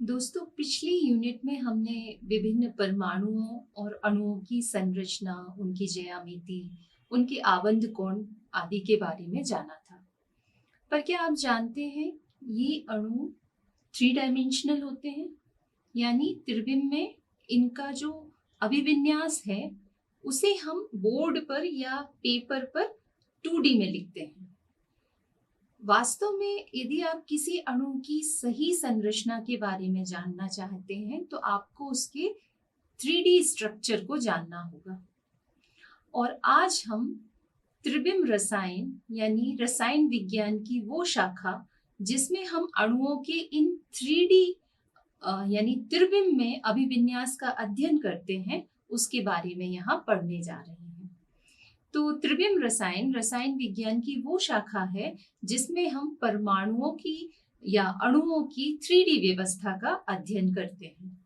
दोस्तों, पिछली यूनिट में हमने विभिन्न परमाणुओं और अणुओं की संरचना, उनकी ज्यामिति, उनके आबंध कोण आदि के बारे में जाना था। पर क्या आप जानते हैं ये अणु थ्री डायमेंशनल होते हैं, यानी त्रिविम में इनका जो अभिविन्यास है उसे हम बोर्ड पर या पेपर पर 2D में लिखते हैं। वास्तव में यदि आप किसी अणु की सही संरचना के बारे में जानना चाहते हैं तो आपको उसके 3D स्ट्रक्चर को जानना होगा। और आज हम त्रिविम रसायन यानी रसायन विज्ञान की वो शाखा जिसमें हम अणुओं के इन 3D यानी त्रिविम में अभिविन्यास का अध्ययन करते हैं उसके बारे में यहाँ पढ़ने जा रहे हैं। तो त्रिविम रसायन रसायन विज्ञान की वो शाखा है जिसमें हम परमाणुओं की या अणुओं की 3D व्यवस्था का अध्ययन करते हैं।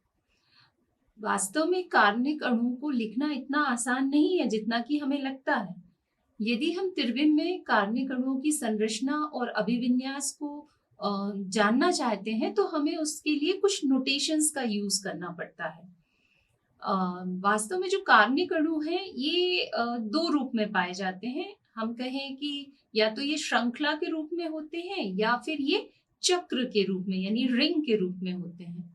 वास्तव में कार्बनिक अणुओं को लिखना इतना आसान नहीं है जितना कि हमें लगता है। यदि हम त्रिविम में कार्बनिक अणुओं की संरचना और अभिविन्यास को जानना चाहते हैं तो हमें उसके लिए कुछ नोटेशंस का यूज करना पड़ता है। वास्तव में जो कार्बनिक अणु हैं ये दो रूप में पाए जाते हैं। हम कहें कि या तो ये श्रृंखला के रूप में होते हैं या फिर ये चक्र के रूप में यानी रिंग के रूप में होते हैं।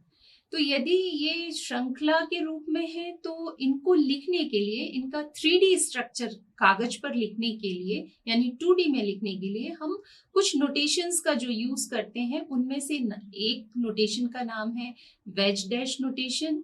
तो यदि ये श्रृंखला के रूप में है तो इनको लिखने के लिए, इनका 3D स्ट्रक्चर कागज पर लिखने के लिए यानी 2D में लिखने के लिए हम कुछ नोटेशंस का जो यूज करते हैं उनमें से एक नोटेशन का नाम है वेज डैश नोटेशन,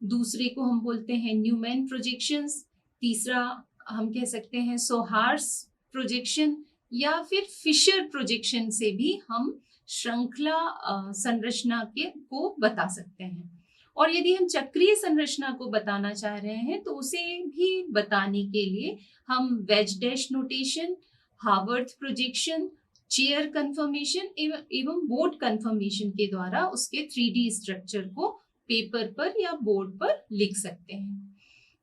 दूसरे को हम बोलते हैं न्यूमैन प्रोजेक्शंस, तीसरा हम कह सकते हैं सोहार्स प्रोजेक्शन या फिर फिशर प्रोजेक्शन से भी हम श्रृंखला संरचना को बता सकते हैं। और यदि हम चक्रीय संरचना को बताना चाह रहे हैं तो उसे भी बताने के लिए हम wedge dash notation, Haworth projection, chair conformation एवं बोर्ड कन्फर्मेशन के द्वारा उसके 3D स्ट्रक्चर को पेपर पर या बोर्ड पर लिख सकते हैं।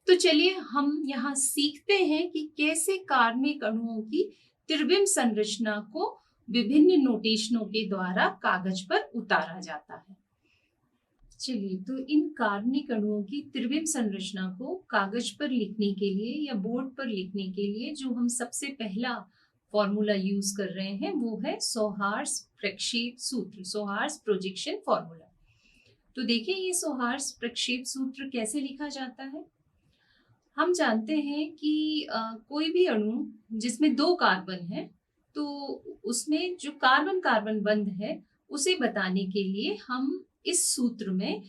तो चलिए हम यहाँ सीखते हैं कि कैसे कार्बनिक अणुओं की त्रिविम संरचना को विभिन्न नोटेशनों के द्वारा कागज पर उतारा जाता है। चलिए, तो इन कार्बनिक अणुओं की त्रिविम संरचना को कागज पर लिखने के लिए या बोर्ड पर लिखने के लिए जो हम सबसे पहला फॉर्मूला यूज कर रहे हैं वो है सोहार्स प्रक्षेप सूत्र, सोहार्स प्रोजेक्शन फॉर्मूला। तो देखिए ये सोहार्स प्रक्षेप सूत्र कैसे लिखा जाता है। हम जानते हैं कि कोई भी अणु जिसमें दो कार्बन है तो उसमें जो कार्बन कार्बन बंध है उसे बताने के लिए हम इस सूत्र में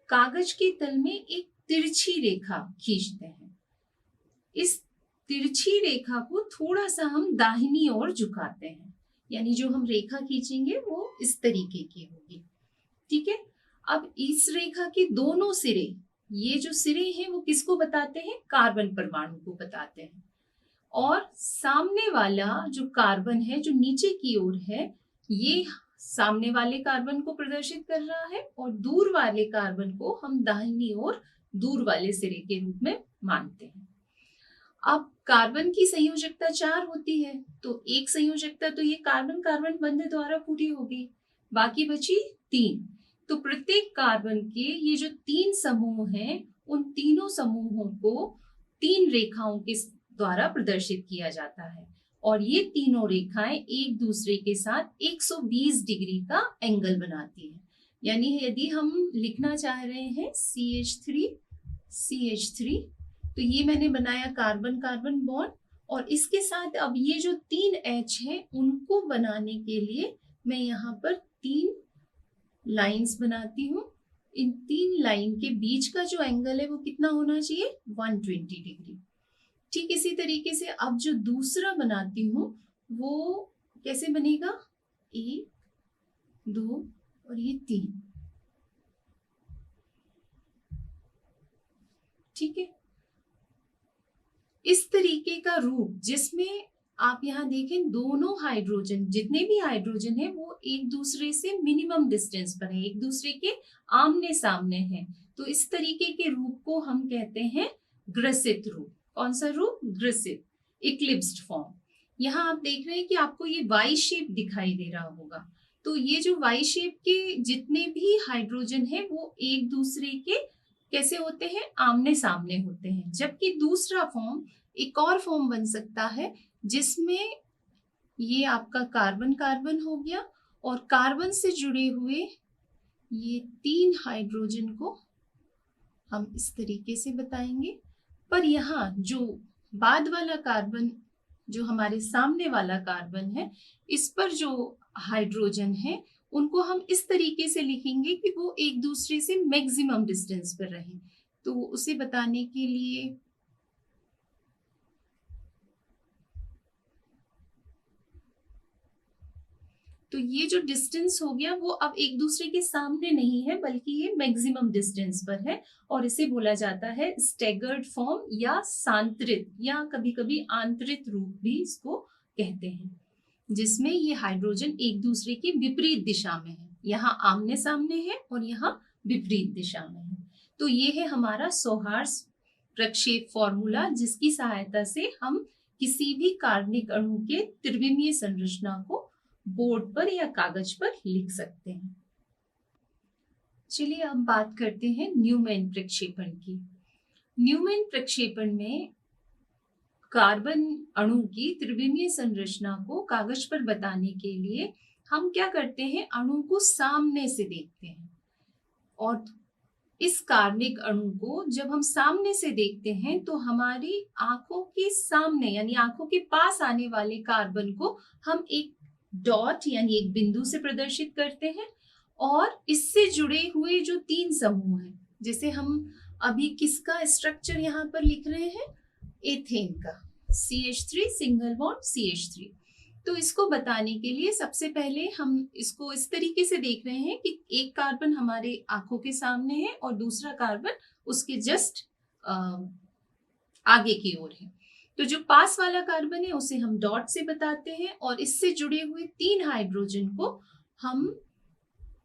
कागज के तल में एक तिरछी रेखा खींचते हैं। इस तिरछी रेखा को थोड़ा सा हम दाहिनी ओर झुकाते हैं, यानी जो हम रेखा खींचेंगे वो इस तरीके की होगी। ठीक है, अब इस रेखा के दोनों सिरे, ये जो सिरे हैं वो किसको बताते हैं? कार्बन परमाणु को बताते हैं। और सामने वाला जो कार्बन है जो नीचे की ओर है ये सामने वाले कार्बन को प्रदर्शित कर रहा है और दूर वाले कार्बन को हम दाहिनी ओर दूर वाले सिरे के रूप में मानते हैं। अब कार्बन की संयोजकता 4 होती है तो एक संयोजकता तो ये कार्बन कार्बन बंध द्वारा पूरी होगी, बाकी बची 3। तो प्रत्येक कार्बन के ये जो 3 समूह हैं उन तीनों समूहों को 3 रेखाओं के द्वारा प्रदर्शित किया जाता है और ये तीनों रेखाएं एक दूसरे के साथ 120 डिग्री का एंगल बनाती है। यानी यदि हम लिखना चाह रहे हैं CH3 तो ये मैंने बनाया कार्बन कार्बन बॉन्ड और इसके साथ अब ये जो 3 H हैं उनको बनाने के लिए मैं यहाँ पर 3 लाइंस बनाती हूँ। इन 3 लाइन के बीच का जो एंगल है वो कितना होना चाहिए? 120 डिग्री। ठीक इसी तरीके से अब जो दूसरा बनाती हूँ वो कैसे बनेगा? 1, 2 और ये 3। ठीक है, इस तरीके का रूप जिसमें आप यहाँ देखें दोनों हाइड्रोजन, जितने भी हाइड्रोजन है वो एक दूसरे से मिनिमम डिस्टेंस पर है, एक दूसरे के आमने सामने है। तो इस तरीके के रूप को हम कहते हैं ग्रसित रूप। कौन सा रूप? ग्रसित, इक्लिप्स्ड फॉर्म। यहाँ आप देख रहे हैं कि आपको ये वाई शेप दिखाई दे रहा होगा। तो ये जो वाई शेप के जितने भी हाइड्रोजन है वो एक दूसरे के कैसे होते हैं, आमने सामने होते हैं। जबकि दूसरा फॉर्म, एक और फॉर्म बन सकता है जिसमें ये आपका कार्बन कार्बन हो गया और कार्बन से जुड़े हुए ये 3 हाइड्रोजन को हम इस तरीके से बताएंगे। पर यहाँ जो बाद वाला कार्बन, जो हमारे सामने वाला कार्बन है, इस पर जो हाइड्रोजन है उनको हम इस तरीके से लिखेंगे कि वो एक दूसरे से मैक्सिमम डिस्टेंस पर रहें। तो उसे बताने के लिए तो ये जो डिस्टेंस हो गया वो अब एक दूसरे के सामने नहीं है, बल्कि ये मैक्सिमम डिस्टेंस पर है और इसे बोला जाता है स्टैगर्ड फॉर्म या सांतरित या कभी कभी आंतरित रूप भी इसको कहते हैं, जिसमें ये हाइड्रोजन एक दूसरे की विपरीत दिशा में है। यहाँ आमने सामने है और यहाँ विपरीत दिशा में है। तो ये है हमारा सौहार्द प्रक्षेप फॉर्मूला, जिसकी सहायता से हम किसी भी कार्बनिक अणु के त्रिविमीय संरचना को बोर्ड पर या कागज पर लिख सकते हैं। चलिए अब बात करते हैं न्यूमैन प्रक्षेपण की। न्यूमैन प्रक्षेपण में कार्बन अणु की त्रिविमीय संरचना को कागज पर बताने के लिए हम क्या करते हैं, अणु को सामने से देखते हैं। और इस कार्बनिक अणु को जब हम सामने से देखते हैं तो हमारी आंखों के सामने यानी आंखों के पास आने वाले कार्बन को हम एक डॉट यानी एक बिंदु से प्रदर्शित करते हैं और इससे जुड़े हुए जो 3 समूह हैं, जैसे हम अभी किसका स्ट्रक्चर यहाँ पर लिख रहे हैं, एथेन का CH3 सिंगल बॉन्ड CH3। तो इसको बताने के लिए सबसे पहले हम इसको इस तरीके से देख रहे हैं कि एक कार्बन हमारे आंखों के सामने है और दूसरा कार्बन उसके जस्ट आगे की ओर है। तो जो पास वाला कार्बन है उसे हम डॉट से बताते हैं और इससे जुड़े हुए 3 हाइड्रोजन को हम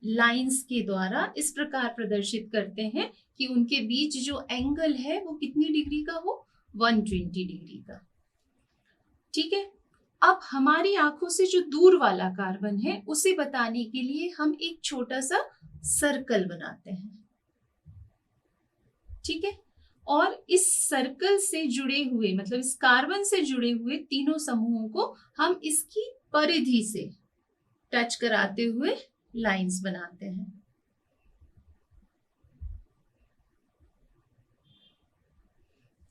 लाइंस के द्वारा इस प्रकार प्रदर्शित करते हैं कि उनके बीच जो एंगल है वो कितनी डिग्री का हो, 120 डिग्री का। ठीक है। अब हमारी आंखों से जो दूर वाला कार्बन है उसे बताने के लिए हम एक छोटा सा सर्कल बनाते हैं। ठीक है। और इस सर्कल से जुड़े हुए, मतलब इस कार्बन से जुड़े हुए तीनों समूहों को हम इसकी परिधि से टच कराते हुए लाइंस बनाते हैं।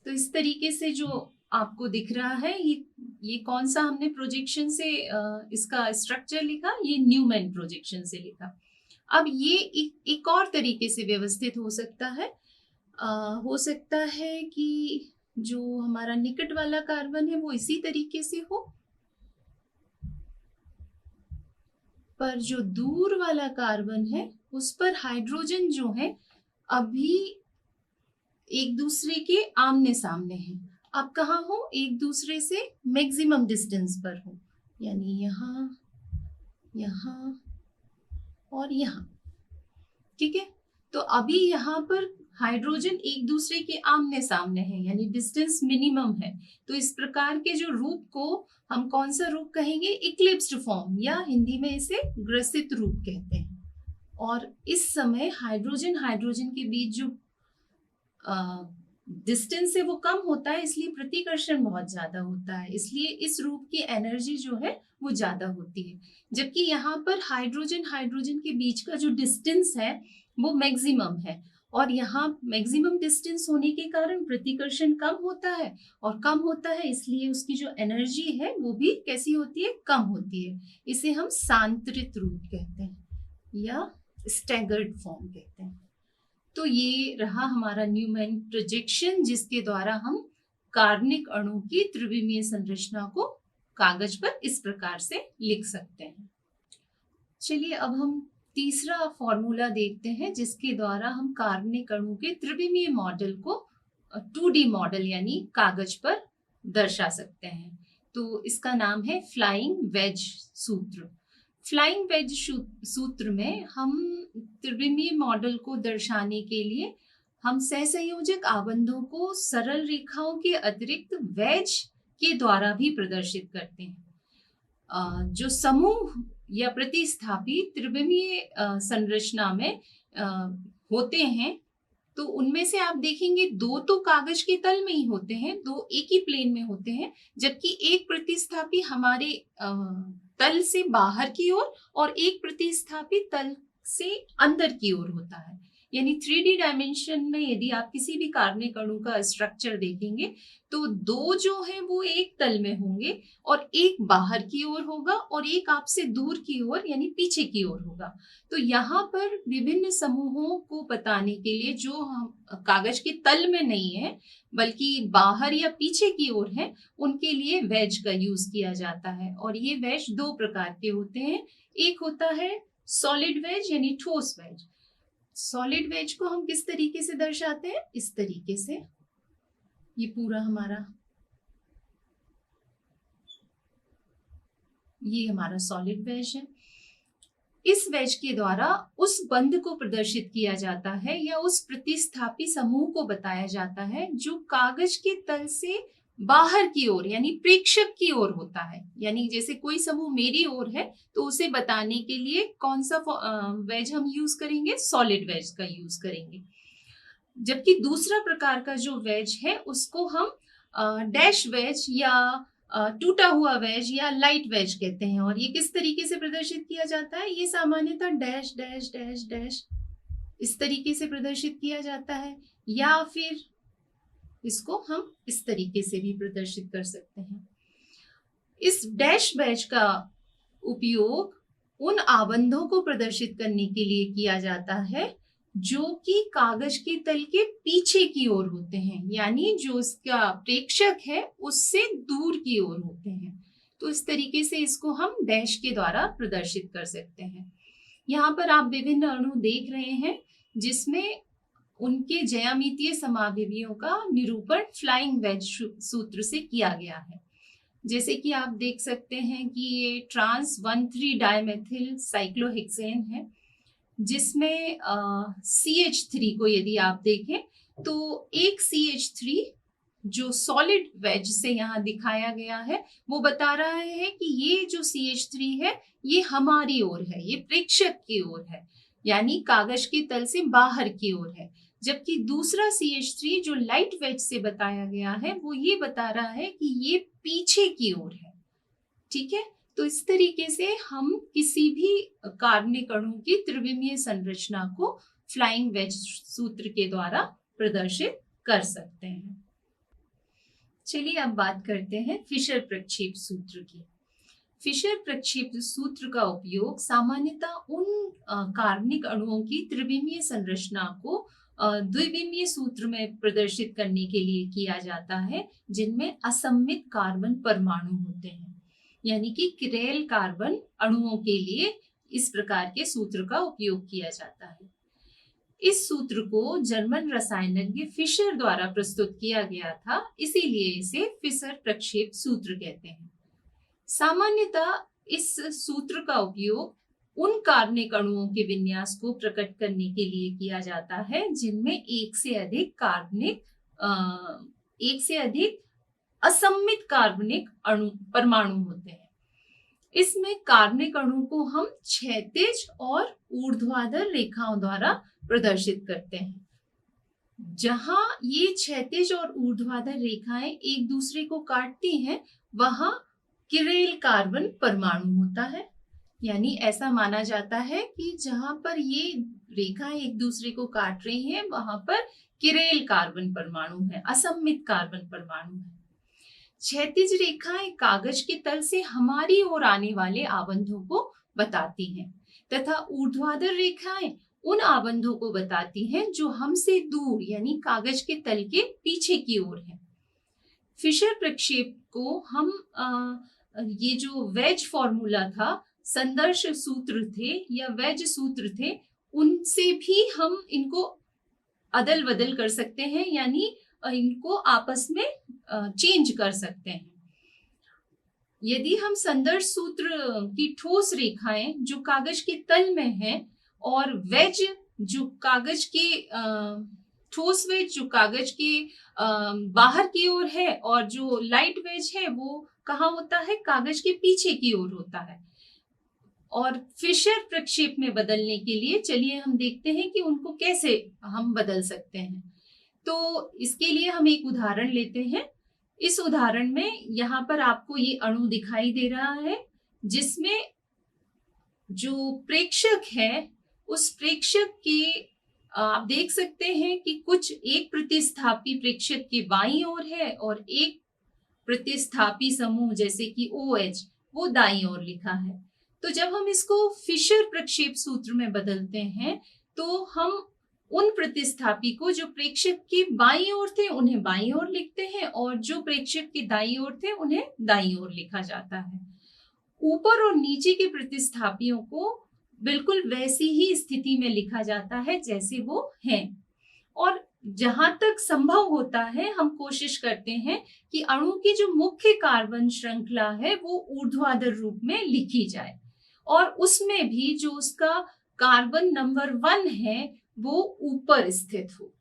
तो इस तरीके से जो आपको दिख रहा है, ये कौन सा हमने प्रोजेक्शन से इसका स्ट्रक्चर लिखा, ये न्यूमैन प्रोजेक्शन से लिखा। अब ये एक और तरीके से व्यवस्थित हो सकता है। हो सकता है कि जो हमारा निकट वाला कार्बन है वो इसी तरीके से हो, पर जो दूर वाला कार्बन है उस पर हाइड्रोजन जो है अभी एक दूसरे के आमने सामने है। अब कहाँ हो, एक दूसरे से मैक्सिमम डिस्टेंस पर हो, यानी यहाँ, यहाँ और यहाँ। ठीक है। तो अभी यहाँ पर हाइड्रोजन एक दूसरे के आमने सामने है, यानी डिस्टेंस मिनिमम है। तो इस प्रकार के जो रूप को हम कौन सा रूप कहेंगे, इक्लिप्स्ड फॉर्म, या हिंदी में इसे ग्रसित रूप कहते हैं। और इस समय हाइड्रोजन हाइड्रोजन के बीच जो डिस्टेंस है वो कम होता है, इसलिए प्रतिकर्षण बहुत ज्यादा होता है, इसलिए इस रूप की एनर्जी जो है वो ज्यादा होती है। जबकि यहाँ पर हाइड्रोजन हाइड्रोजन के बीच का जो डिस्टेंस है वो मैक्सिमम है, और यहाँ मैक्सिमम डिस्टेंस होने के कारण प्रतिकर्षण कम होता है, और कम होता है इसलिए उसकी जो एनर्जी है वो भी कैसी होती है, कम होती है। इसे हम सांतरित रूप कहते हैं या स्टैगर्ड फॉर्म कहते हैं। तो ये रहा हमारा न्यूमैन प्रोजेक्शन, जिसके द्वारा हम कार्बनिक अणु की त्रिविमीय संरचना को कागज पर इस प्रकार से लिख सकते हैं। चलिए अब हम तीसरा फॉर्मूला देखते हैं, जिसके द्वारा हम कार्बनिक अणु के त्रिविमीय मॉडल को 2D मॉडल यानी कागज पर दर्शा सकते हैं। तो इसका नाम है फ्लाइंग वेज सूत्र। फ्लाइंग वेज सूत्र में हम त्रिविमीय मॉडल को दर्शाने के लिए हम सहसंयोजक आबंधों को सरल रेखाओं के अतिरिक्त वेज के द्वारा भी प्रदर्शित करते हैं। जो समूह या प्रतिस्थापी त्रिविमीय संरचना में होते हैं, तो उनमें से आप देखेंगे दो तो कागज के तल में ही होते हैं, दो एक ही प्लेन में होते हैं, जबकि एक प्रतिस्थापी हमारे तल से बाहर की ओर और एक प्रतिस्थापी तल से अंदर की ओर होता है। यानी 3D डायमेंशन में यदि आप किसी भी कार्बनिक अणु का स्ट्रक्चर देखेंगे तो दो जो है वो एक तल में होंगे और एक बाहर की ओर होगा और एक आपसे दूर की ओर यानी पीछे की ओर होगा। तो यहाँ पर विभिन्न समूहों को बताने के लिए जो हम कागज के तल में नहीं है बल्कि बाहर या पीछे की ओर है, उनके लिए वेज का यूज किया जाता है। और ये वेज दो प्रकार के होते हैं। एक होता है सॉलिड वेज यानी ठोस वेज। सॉलिड वेज को हम किस तरीके से दर्शाते हैं? इस तरीके से, ये पूरा हमारा सॉलिड वेज है। इस वेज के द्वारा उस बंध को प्रदर्शित किया जाता है या उस प्रतिस्थापी समूह को बताया जाता है जो कागज के तल से बाहर की ओर यानी प्रेक्षक की ओर होता है। यानी जैसे कोई समूह मेरी ओर है तो उसे बताने के लिए कौन सा वेज हम यूज करेंगे? सॉलिड वेज का यूज करेंगे। जबकि दूसरा प्रकार का जो वेज है उसको हम डैश वेज या टूटा हुआ वेज या लाइट वेज कहते हैं। और ये किस तरीके से प्रदर्शित किया जाता है? ये सामान्यतः डैश डैश डैश डैश इस तरीके से प्रदर्शित किया जाता है, या फिर इसको हम इस तरीके से भी प्रदर्शित कर सकते हैं। इस डैश वेज का उपयोग उन आबंधों को प्रदर्शित करने के लिए किया जाता है जो कि कागज के तल के पीछे की ओर होते हैं, यानी जो उसका प्रेक्षक है उससे दूर की ओर होते हैं। तो इस तरीके से इसको हम डैश के द्वारा प्रदर्शित कर सकते हैं। यहाँ पर आप विभिन्न अणु देख रहे हैं जिसमें उनके ज्यामितीय समाविवियों का निरूपण फ्लाइंग वेज सूत्र से किया गया है। जैसे कि आप देख सकते हैं कि ये ट्रांस 1,3 डायमेथिल साइक्लोहेक्सेन है, जिसमें CH3 को यदि आप देखें तो एक CH3 जो सॉलिड वेज से यहाँ दिखाया गया है वो बता रहा है कि ये जो CH3 है ये हमारी ओर है, ये प्रेक्षक की ओर है, यानी कागज के तल से बाहर की ओर है। जबकि दूसरा CH3 जो लाइट वेज से बताया गया है वो ये बता रहा है कि ये पीछे की ओर है। ठीक है, तो इस तरीके से हम किसी भी कार्बनिक अणु की त्रिविमीय संरचना को फ्लाइंग वेज सूत्र के द्वारा प्रदर्शित कर सकते हैं। चलिए अब बात करते हैं फिशर प्रक्षेप सूत्र की। फिशर प्रक्षेप सूत्र का उपयोग सामान्यतः उन कार्बनिक अणुओं की त्रिविमीय संरचना को द्विविमीय सूत्र में प्रदर्शित करने के लिए किया जाता है जिनमें असममित कार्बन परमाणु होते हैं। यानी कि किरेल कार्बन अणुओं के लिए इस प्रकार के सूत्र का उपयोग किया जाता है। इस सूत्र को जर्मन रसायनज्ञ फिशर द्वारा प्रस्तुत किया गया था, इसीलिए इसे फिशर प्रक्षेप सूत्र कहते हैं। सामान्यतः इस सूत्र का उपयोग उन कार्बनिक अणुओं के विन्यास को प्रकट करने के लिए किया जाता है जिनमें एक से अधिक असममित कार्बनिक अणु परमाणु होते हैं। इसमें कार्बनिक अणु को हम क्षैतिज और ऊर्ध्वाधर रेखाओं द्वारा प्रदर्शित करते हैं। जहां ये क्षैतिज और ऊर्ध्वाधर रेखाएं एक दूसरे को काटती हैं वहां किरेल कार्बन परमाणु होता है। यानी ऐसा माना जाता है कि जहां पर ये रेखाएं एक दूसरे को काट रही हैं वहां पर किरेल कार्बन परमाणु है, असममित कार्बन परमाणु है। क्षैतिज रेखाएं कागज के तल से हमारी ओर आने वाले आबंधों को बताती हैं तथा ऊर्ध्वाधर रेखाएं उन आबंधों को बताती हैं जो हमसे दूर यानी कागज के तल के पीछे की ओर है। फिशर प्रक्षेप को हम ये जो वेज फॉर्मूला था, संदर्श सूत्र थे या वेज सूत्र थे, उनसे भी हम इनको अदल बदल कर सकते हैं, यानी इनको आपस में चेंज कर सकते हैं। यदि हम संदर्श सूत्र की ठोस रेखाएं जो कागज के तल में है और वेज जो कागज के ठोस वेज जो कागज के बाहर की ओर है और जो लाइट वेज है वो कहाँ होता है? कागज के पीछे की ओर होता है। और फिशर प्रक्षेप में बदलने के लिए चलिए हम देखते हैं कि उनको कैसे हम बदल सकते हैं। तो इसके लिए हम एक उदाहरण लेते हैं। इस उदाहरण में यहाँ पर आपको ये अणु दिखाई दे रहा है जिसमें जो प्रेक्षक है उस प्रेक्षक के आप देख सकते हैं कि कुछ एक प्रतिस्थापी प्रेक्षक के बाईं ओर है और एक प्रतिस्थापी समूह जैसे कि OH वो दाईं ओर लिखा है। तो जब हम इसको फिशर प्रक्षेप सूत्र में बदलते हैं तो हम उन प्रतिस्थापी को जो प्रेक्षक की बाईं ओर थे उन्हें बाईं ओर लिखते हैं और जो प्रेक्षक की दाईं ओर थे उन्हें दाईं ओर लिखा जाता है। ऊपर और नीचे के प्रतिस्थापियों को बिल्कुल वैसी ही स्थिति में लिखा जाता है जैसे वो हैं और जहां तक संभव होता है हम कोशिश करते हैं कि अणु की जो मुख्य कार्बन श्रृंखला है वो ऊर्ध्वाधर रूप में लिखी जाए और उसमें भी जो उसका कार्बन नंबर 1 है वो ऊपर स्थित हो।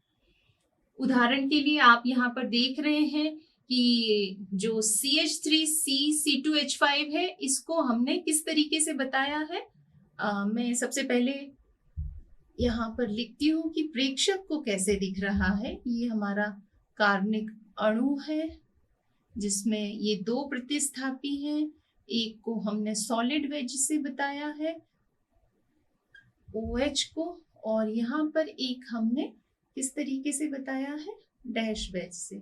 उदाहरण के लिए आप यहाँ पर देख रहे हैं कि जो CH3C2H5 है इसको हमने किस तरीके से बताया है। मैं सबसे पहले यहाँ पर लिखती हूँ कि प्रेक्षक को कैसे दिख रहा है। ये हमारा कार्बनिक अणु है जिसमें ये 2 प्रतिस्थापी हैं। एक को हमने सॉलिड वेज से बताया है OH को और यहाँ पर एक हमने किस तरीके से बताया है डैश वेज से।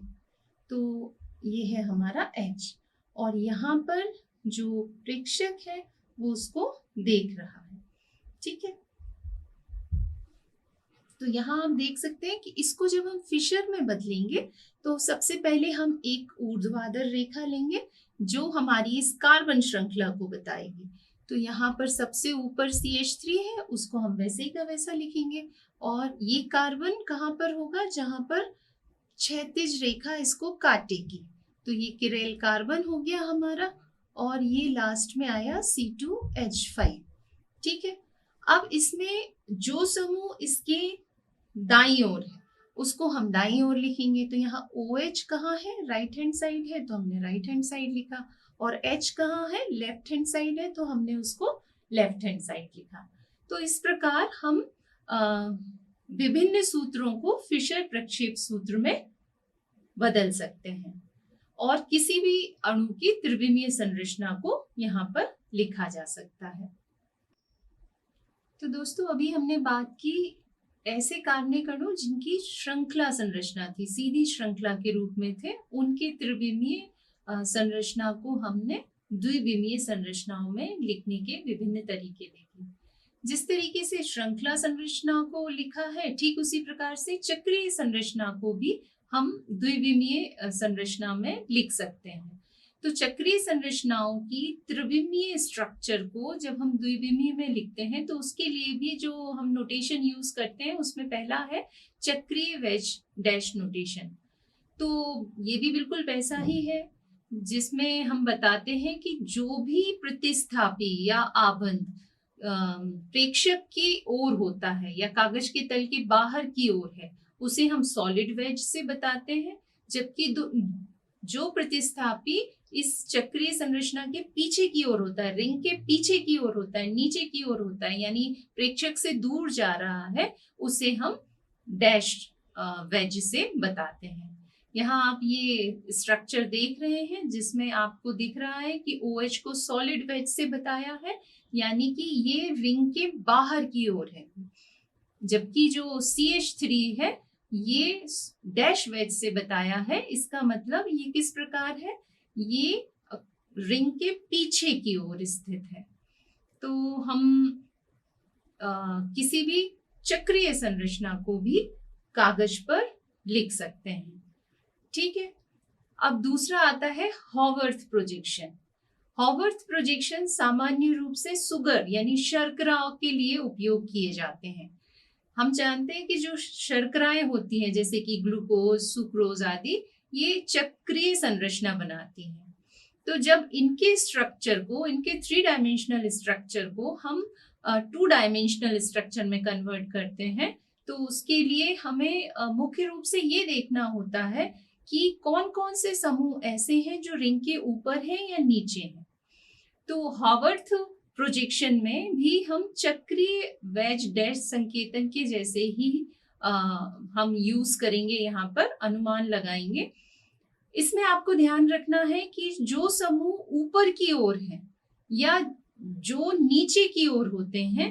तो ये है हमारा H और यहाँ पर जो प्रेक्षक है वो उसको देख रहा है। ठीक है, तो यहाँ आप देख सकते हैं कि इसको जब हम फिशर में बदलेंगे तो सबसे पहले हम एक ऊर्ध्वाधर रेखा लेंगे जो हमारी इस कार्बन श्रृंखला को बताएगी। तो यहाँ पर सबसे ऊपर CH3 है उसको हम वैसे ही का वैसा लिखेंगे और ये कार्बन कहाँ पर होगा जहाँ पर क्षैतिज रेखा इसको काटेगी। तो ये किरेल कार्बन हो गया हमारा और ये लास्ट में आया C2H5। ठीक है, अब इसमें जो समूह इसके दाईं ओर है उसको हम दाईं ओर लिखेंगे। तो यहाँ OH कहाँ है राइट हैंड साइड है तो हमने राइट हैंड साइड लिखा और H कहाँ है लेफ्ट हैंड साइड है तो हमने उसको लेफ्ट हैंड साइड लिखा। तो इस प्रकार हम विभिन्न सूत्रों को फिशर प्रक्षेप सूत्र में बदल सकते हैं और किसी भी अणु की त्रिविमीय संरचना को यहाँ पर लिखा जा सकता है। तो दोस्तों अभी हमने बात की ऐसे कार्बनिक अणु जिनकी श्रृंखला संरचना थी, सीधी श्रृंखला के रूप में थे, उनके त्रिविमीय संरचना को हमने द्विविमीय संरचनाओं में लिखने के विभिन्न तरीके देखे। जिस तरीके से श्रृंखला संरचना को लिखा है ठीक उसी प्रकार से चक्रीय संरचना को भी हम द्विविमीय संरचना में लिख सकते हैं। तो चक्रीय संरचनाओं की त्रिविमीय स्ट्रक्चर को जब हम द्विविमीय में लिखते हैं तो उसके लिए भी जो हम नोटेशन यूज करते हैं उसमें पहला है चक्रीय वेज डैश नोटेशन। तो ये भी बिल्कुल वैसा ही है जिसमें हम बताते हैं कि जो भी प्रतिस्थापी या आबंध प्रेक्षक की ओर होता है या कागज के तल के बाहर की ओर है उसे हम सॉलिड वेज से बताते हैं, जबकि जो प्रतिस्थापी इस चक्रीय संरचना के पीछे की ओर होता है, रिंग के पीछे की ओर होता है, नीचे की ओर होता है, यानी प्रेक्षक से दूर जा रहा है, उसे हम डैश वेज से बताते हैं। यहाँ आप ये स्ट्रक्चर देख रहे हैं जिसमें आपको दिख रहा है कि OH को सॉलिड वेज से बताया है, यानी कि ये रिंग के बाहर की ओर है, जबकि जो CH3 है ये डैश वेज से बताया है। इसका मतलब ये किस प्रकार है, ये रिंग के पीछे की ओर स्थित है। तो हम किसी भी चक्रीय संरचना को भी कागज पर लिख सकते हैं। ठीक है, अब दूसरा आता है हॉवर्थ प्रोजेक्शन। हॉवर्थ प्रोजेक्शन सामान्य रूप से सुगर यानी शर्करा के लिए उपयोग किए जाते हैं। हम जानते हैं कि जो शर्कराएं होती हैं जैसे कि ग्लूकोज, सुक्रोज आदि, ये चक्रीय संरचना बनाती हैं। तो जब इनके स्ट्रक्चर को, इनके 3 डायमेंशनल स्ट्रक्चर को हम 2 डायमेंशनल स्ट्रक्चर में कन्वर्ट करते हैं तो उसके लिए हमें मुख्य रूप से ये देखना होता है कि कौन कौन से समूह ऐसे हैं जो रिंग के ऊपर हैं या नीचे हैं। तो हॉवर्थ प्रोजेक्शन में भी हम चक्रीय वेज डैश संकेतन के जैसे ही हम यूज करेंगे, यहाँ पर अनुमान लगाएंगे। इसमें आपको ध्यान रखना है कि जो समूह ऊपर की ओर है या जो नीचे की ओर होते हैं,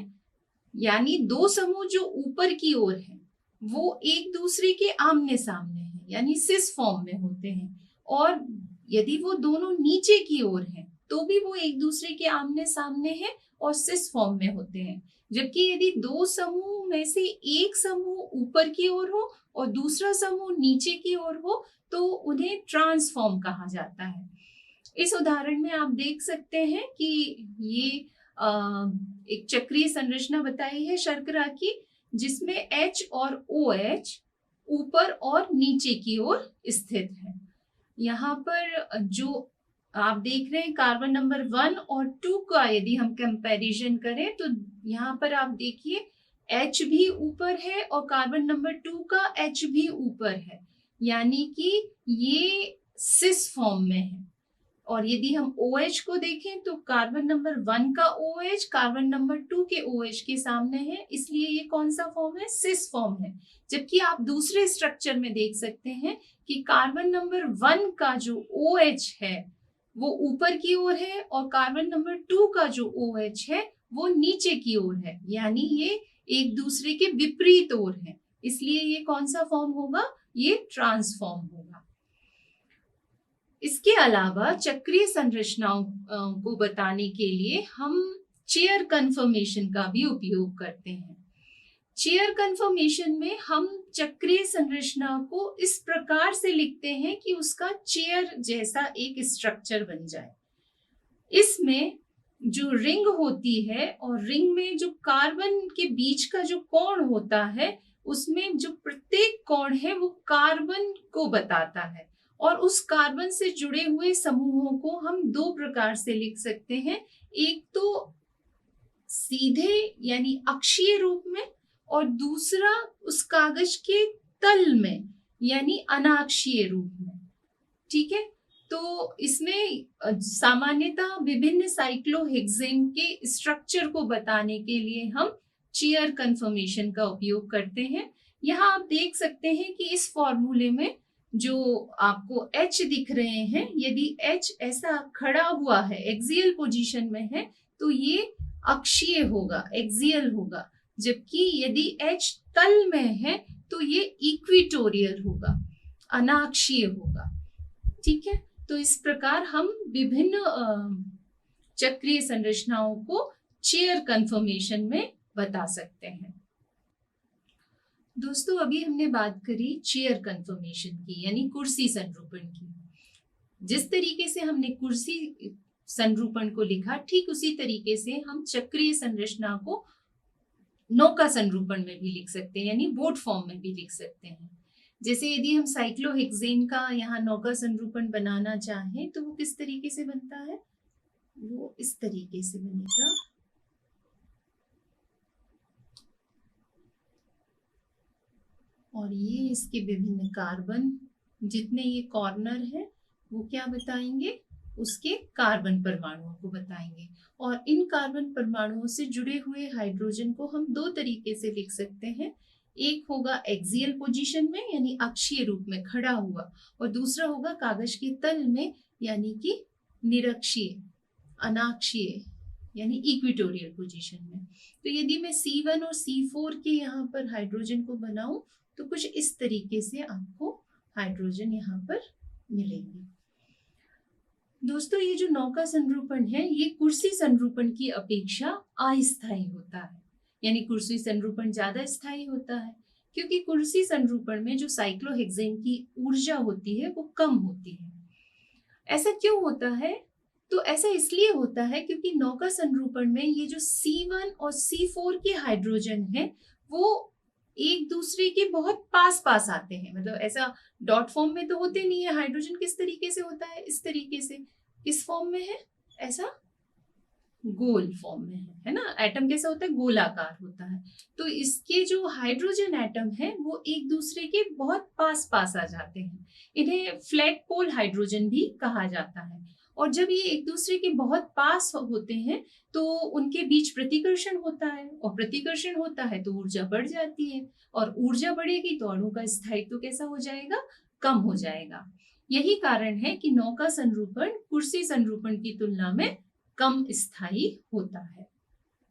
यानी दो समूह जो ऊपर की ओर है वो एक दूसरे के आमने सामने है, यानी सिस फॉर्म में होते हैं, और यदि वो दोनों नीचे की ओर है तो भी वो एक दूसरे के आमने सामने है और सिस फॉर्म में होते हैं। जबकि यदि दो समूह में से एक समूह ऊपर की ओर हो और दूसरा समूह नीचे की ओर हो तो उन्हें ट्रांसफॉर्म कहा जाता है। इस उदाहरण में आप देख सकते हैं कि ये एक चक्रीय संरचना बताई है शर्करा की, जिसमें H और OH ऊपर और नीचे की ओर स्थित है। यहाँ पर जो आप देख रहे हैं कार्बन नंबर 1 और 2 का यदि हम कंपैरिजन करें तो यहाँ पर आप देखिए H भी ऊपर है और कार्बन नंबर 2 का H भी ऊपर है, यानी कि ये सिस फॉर्म में है। और यदि हम OH को देखें तो कार्बन नंबर 1 का OH कार्बन नंबर 2 के OH के सामने है, इसलिए ये कौन सा फॉर्म है? सिस फॉर्म है। जबकि आप दूसरे स्ट्रक्चर में देख सकते हैं कि कार्बन नंबर 1 का जो OH है वो ऊपर की ओर है और कार्बन नंबर 2 का जो OH है वो नीचे की ओर है, यानी ये एक दूसरे के विपरीत ओर है, इसलिए ये कौन सा फॉर्म होगा? ये ट्रांसफॉर्म होगा। इसके अलावा चक्रीय संरचनाओं को बताने के लिए हम चेयर कन्फर्मेशन का भी उपयोग करते हैं। चेयर कन्फर्मेशन में हम चक्रीय संरचना को इस प्रकार से लिखते हैं कि उसका चेयर जैसा एक स्ट्रक्चर बन जाए। इसमें जो रिंग होती है और रिंग में जो कार्बन के बीच का जो कोण होता है, उसमें जो प्रत्येक कोण है वो कार्बन को बताता है, और उस कार्बन से जुड़े हुए समूहों को हम दो प्रकार से लिख सकते हैं। एक तो सीधे यानी अक्षीय रूप में, और दूसरा उस कागज के तल में यानी अनाक्षीय रूप में। ठीक है, तो इसमें सामान्यतः विभिन्न साइक्लोहेक्सेन के स्ट्रक्चर को बताने के लिए हम चेयर कन्फर्मेशन का उपयोग करते हैं। यहाँ आप देख सकते हैं कि इस फॉर्मूले में जो आपको H दिख रहे हैं, यदि H ऐसा खड़ा हुआ है, एक्सियल पोजीशन में है, तो ये अक्षीय होगा, एक्सियल होगा। जबकि यदि H तल में है तो ये इक्विटोरियल होगा, अनाक्षीय होगा। ठीक है, तो इस प्रकार हम विभिन्न चक्रीय संरचनाओं को चेयर कन्फर्मेशन में बता सकते हैं। दोस्तों, अभी हमने बात करी चेयर कन्फर्मेशन की, यानी कुर्सी संरूपण की। जिस तरीके से हमने कुर्सी संरूपण को लिखा, ठीक उसी तरीके से हम चक्रीय संरचना को नौका संरूपण में भी लिख सकते हैं, यानी बोट फॉर्म में भी लिख सकते हैं। जैसे यदि हम साइक्लोहेक्सेन का यहाँ नौका संरूपण बनाना चाहें तो वो किस तरीके से बनता है? वो इस तरीके से बनेगा। और ये इसके विभिन्न कार्बन, जितने ये कॉर्नर है वो क्या बताएंगे? उसके कार्बन परमाणुओं को बताएंगे। और इन कार्बन परमाणुओं से जुड़े हुए हाइड्रोजन को हम दो तरीके से लिख सकते हैं। एक होगा एक्सियल पोजीशन में यानी अक्षीय रूप में खड़ा हुआ, और दूसरा होगा कागज के तल में यानी कि निरक्षीय, अनाक्षीय यानी इक्विटोरियल पोजीशन में। तो यदि मैं C1 और C4 के यहाँ पर हाइड्रोजन को बनाऊं तो कुछ इस तरीके से आपको हाइड्रोजन यहाँ पर मिलेंगे। दोस्तों, ये जो नौका संरूपण है ये कुर्सी संरूपण की अपेक्षा अस्थायी होता है, यानी कुर्सी संरूपण ज्यादा स्थायी होता है, क्योंकि कुर्सी संरूपण में जो साइक्लोहेक्सेन की ऊर्जा होती है वो कम होती है। ऐसा क्यों होता है? तो ऐसा इसलिए होता है क्योंकि नौका संरूपण में ये जो C1 और C4 के हाइड्रोजन है वो एक दूसरे के बहुत पास पास आते हैं। मतलब ऐसा डॉट फॉर्म में तो होते नहीं है। हाइड्रोजन किस तरीके से होता है? इस तरीके से। किस फॉर्म में है? ऐसा गोल फॉर्म में है ना। एटम कैसा होता है? गोलाकार होता है। तो इसके जो हाइड्रोजन एटम है वो एक दूसरे के बहुत पास पास आ जाते हैं। इन्हें फ्लैट पोल हाइड्रोजन भी कहा जाता है। और जब ये एक दूसरे के बहुत पास होते हैं तो उनके बीच प्रतिकर्षण होता है, और प्रतिकर्षण होता है तो ऊर्जा बढ़ जाती है, और ऊर्जा बढ़ेगी तो अणु का स्थायित्व कैसा हो जाएगा? कम हो जाएगा। यही कारण है कि नौका संरूपण कुर्सी संरूपण की तुलना में कम स्थायी होता है।